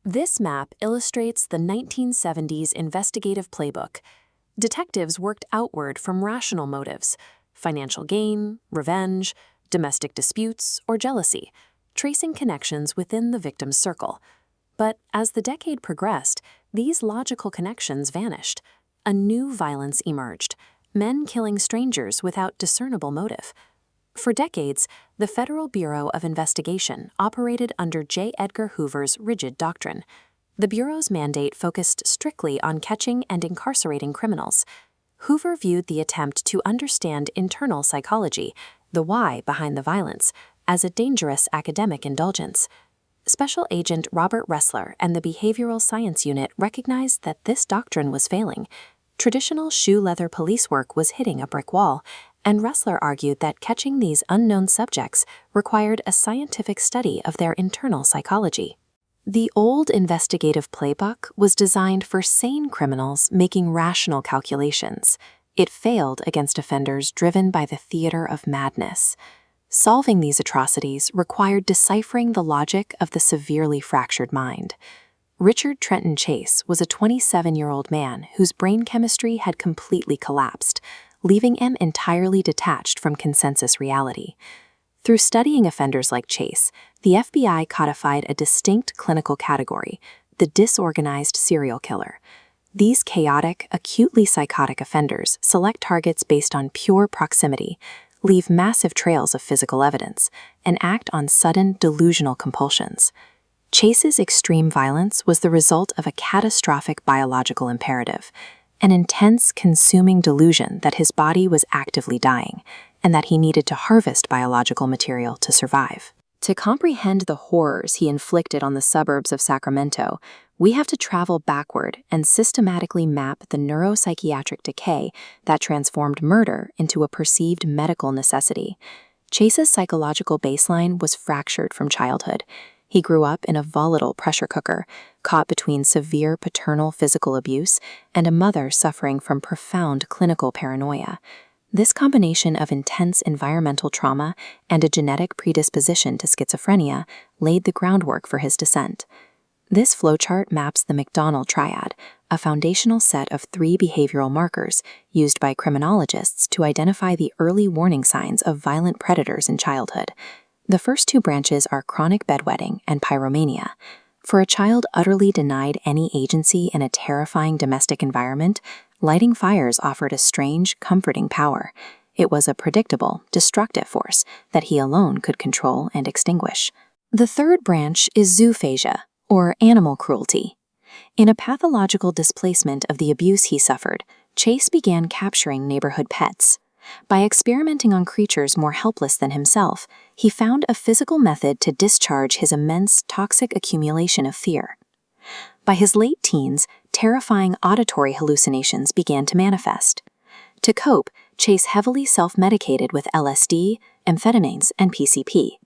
This map illustrates the 1970s investigative playbook. Detectives worked outward from rational motives: financial gain, revenge, domestic disputes, or jealousy, tracing connections within the victim's circle. But as the decade progressed, these logical connections vanished. A new violence emerged: men killing strangers without discernible motive. For decades, the Federal Bureau of Investigation operated under J. Edgar Hoover's rigid doctrine. The Bureau's mandate focused strictly on catching and incarcerating criminals. Hoover viewed the attempt to understand internal psychology, the why behind the violence, as a dangerous academic indulgence. Special Agent Robert Ressler and the Behavioral Science Unit recognized that this doctrine was failing. Traditional shoe-leather police work was hitting a brick wall, and Ressler argued that catching these unknown subjects required a scientific study of their internal psychology. The old investigative playbook was designed for sane criminals making rational calculations. It failed against offenders driven by the theater of madness. Solving these atrocities required deciphering the logic of the severely fractured mind. Richard Trenton Chase was a 27-year-old man whose brain chemistry had completely collapsed, leaving him entirely detached from consensus reality. Through studying offenders like Chase, the FBI codified a distinct clinical category: the disorganized serial killer. These chaotic, acutely psychotic offenders select targets based on pure proximity, leave massive trails of physical evidence, and act on sudden delusional compulsions. Chase's extreme violence was the result of a catastrophic biological imperative: an intense, consuming delusion that his body was actively dying, and that he needed to harvest biological material to survive. To comprehend the horrors he inflicted on the suburbs of Sacramento, we have to travel backward and systematically map the neuropsychiatric decay that transformed murder into a perceived medical necessity. Chase's psychological baseline was fractured from childhood. He grew up in a volatile pressure cooker, caught between severe paternal physical abuse and a mother suffering from profound clinical paranoia. This combination of intense environmental trauma and a genetic predisposition to schizophrenia laid the groundwork for his descent. This flowchart maps the McDonald triad, a foundational set of 3 behavioral markers used by criminologists to identify the early warning signs of violent predators in childhood. The first 2 branches are chronic bedwetting and pyromania. For a child utterly denied any agency in a terrifying domestic environment, lighting fires offered a strange, comforting power. It was a predictable, destructive force that he alone could control and extinguish. The third branch is zoophagia, or animal cruelty. In a pathological displacement of the abuse he suffered, Chase began capturing neighborhood pets. By experimenting on creatures more helpless than himself, he found a physical method to discharge his immense toxic accumulation of fear. By his late teens, terrifying auditory hallucinations began to manifest. To cope, Chase heavily self-medicated with LSD, amphetamines, and PCP.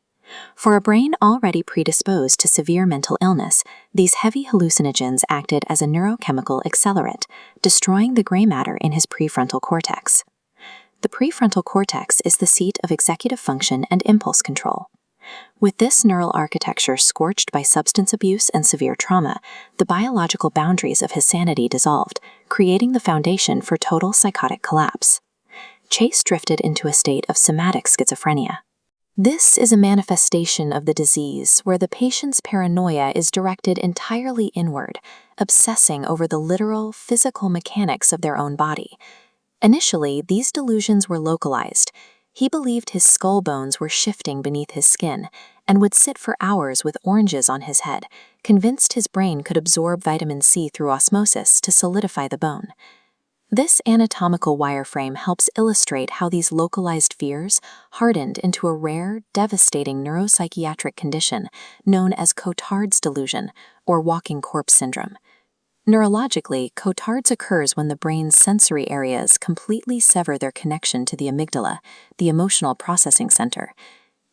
For a brain already predisposed to severe mental illness, these heavy hallucinogens acted as a neurochemical accelerant, destroying the gray matter in his prefrontal cortex. The prefrontal cortex is the seat of executive function and impulse control. With this neural architecture scorched by substance abuse and severe trauma, the biological boundaries of his sanity dissolved, creating the foundation for total psychotic collapse. Chase drifted into a state of somatic schizophrenia. This is a manifestation of the disease where the patient's paranoia is directed entirely inward, obsessing over the literal, physical mechanics of their own body. Initially, these delusions were localized. He believed his skull bones were shifting beneath his skin and would sit for hours with oranges on his head, convinced his brain could absorb vitamin C through osmosis to solidify the bone. This anatomical wireframe helps illustrate how these localized fears hardened into a rare, devastating neuropsychiatric condition known as Cotard's delusion, or walking corpse syndrome. Neurologically, Cotard's occurs when the brain's sensory areas completely sever their connection to the amygdala, the emotional processing center.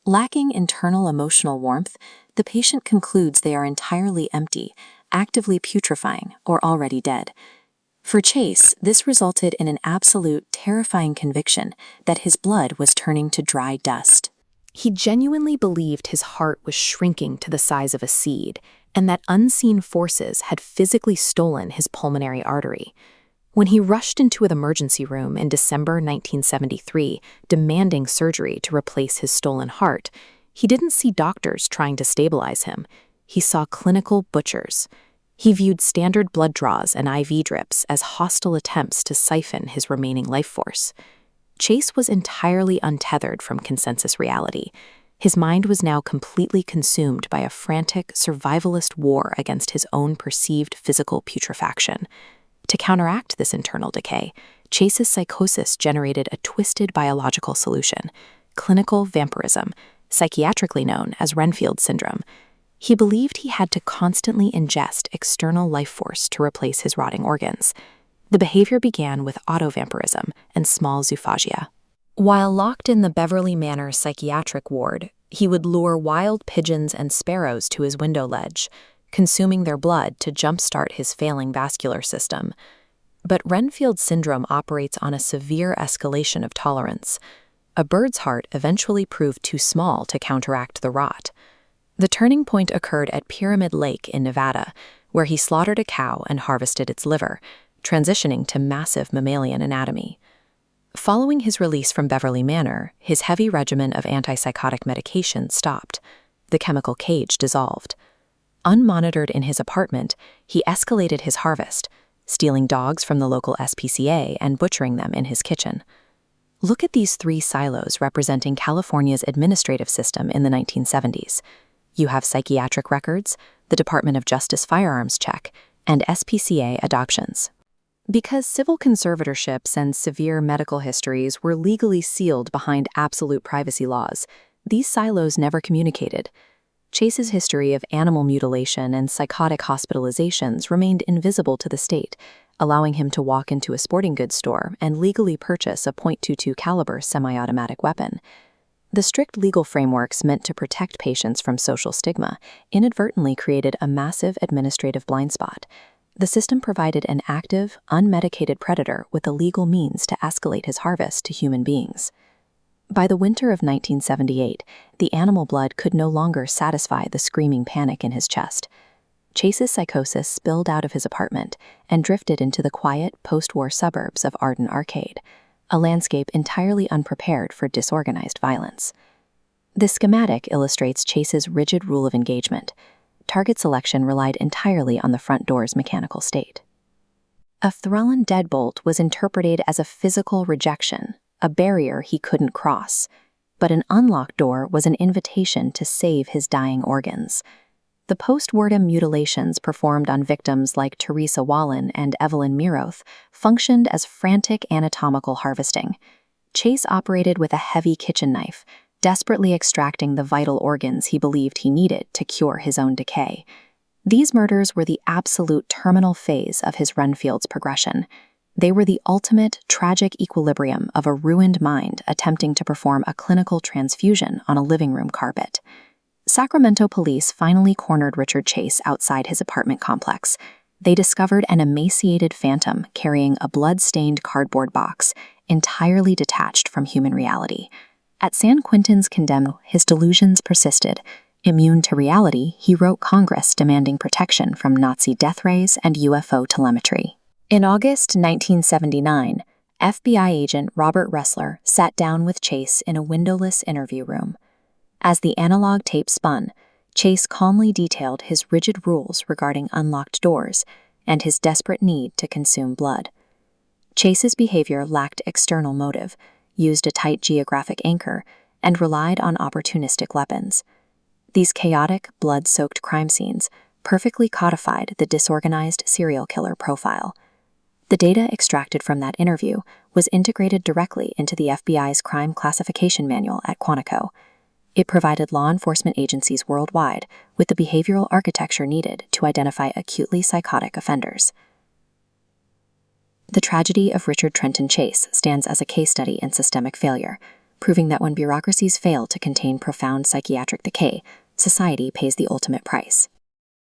Lacking internal emotional warmth, the patient concludes they are entirely empty, actively putrefying, or already dead. For Chase, this resulted in an absolute, terrifying conviction that his blood was turning to dry dust. He genuinely believed his heart was shrinking to the size of a seed, and that unseen forces had physically stolen his pulmonary artery. When he rushed into the emergency room in December 1973, demanding surgery to replace his stolen heart, he didn't see doctors trying to stabilize him. He saw clinical butchers. He viewed standard blood draws and IV drips as hostile attempts to siphon his remaining life force. Chase was entirely untethered from consensus reality. His mind was now completely consumed by a frantic, survivalist war against his own perceived physical putrefaction. To counteract this internal decay, Chase's psychosis generated a twisted biological solution: clinical vampirism, psychiatrically known as Renfield syndrome. He believed he had to constantly ingest external life force to replace his rotting organs. The behavior began with autovampirism and small zoophagia. While locked in the Beverly Manor psychiatric ward, he would lure wild pigeons and sparrows to his window ledge, consuming their blood to jumpstart his failing vascular system. But Renfield syndrome operates on a severe escalation of tolerance. A bird's heart eventually proved too small to counteract the rot. The turning point occurred at Pyramid Lake in Nevada, where he slaughtered a cow and harvested its liver, transitioning to massive mammalian anatomy. Following his release from Beverly Manor, his heavy regimen of antipsychotic medication stopped. The chemical cage dissolved. Unmonitored in his apartment, he escalated his harvest, stealing dogs from the local SPCA and butchering them in his kitchen. Look at these three silos representing California's administrative system in the 1970s. You have psychiatric records, the Department of Justice firearms check, and SPCA adoptions. Because civil conservatorships and severe medical histories were legally sealed behind absolute privacy laws, these silos never communicated. Chase's history of animal mutilation and psychotic hospitalizations remained invisible to the state, allowing him to walk into a sporting goods store and legally purchase a .22 caliber semi-automatic weapon. The strict legal frameworks meant to protect patients from social stigma inadvertently created a massive administrative blind spot. The system provided an active, unmedicated predator with the legal means to escalate his harvest to human beings. By the winter of 1978, the animal blood could no longer satisfy the screaming panic in his chest. Chase's psychosis spilled out of his apartment and drifted into the quiet, post-war suburbs of Arden Arcade, a landscape entirely unprepared for disorganized violence. This schematic illustrates Chase's rigid rule of engagement. Target selection relied entirely on the front door's mechanical state. A Threllan deadbolt was interpreted as a physical rejection, a barrier he couldn't cross, but an unlocked door was an invitation to save his dying organs. The post-mortem mutilations performed on victims like Teresa Wallin and Evelyn Miroth functioned as frantic anatomical harvesting. Chase operated with a heavy kitchen knife, desperately extracting the vital organs he believed he needed to cure his own decay. These murders were the absolute terminal phase of his Renfield's progression. They were the ultimate, tragic equilibrium of a ruined mind attempting to perform a clinical transfusion on a living room carpet. Sacramento police finally cornered Richard Chase outside his apartment complex. They discovered an emaciated phantom carrying a blood-stained cardboard box, entirely detached from human reality. At San Quentin's condemned, his delusions persisted. Immune to reality, he wrote Congress demanding protection from Nazi death rays and UFO telemetry. In August 1979, FBI agent Robert Ressler sat down with Chase in a windowless interview room. As the analog tape spun, Chase calmly detailed his rigid rules regarding unlocked doors and his desperate need to consume blood. Chase's behavior lacked external motive, used a tight geographic anchor, and relied on opportunistic weapons. These chaotic, blood-soaked crime scenes perfectly codified the disorganized serial killer profile. The data extracted from that interview was integrated directly into the FBI's crime classification manual at Quantico. It provided law enforcement agencies worldwide with the behavioral architecture needed to identify acutely psychotic offenders. The tragedy of Richard Trenton Chase stands as a case study in systemic failure, proving that when bureaucracies fail to contain profound psychiatric decay, society pays the ultimate price.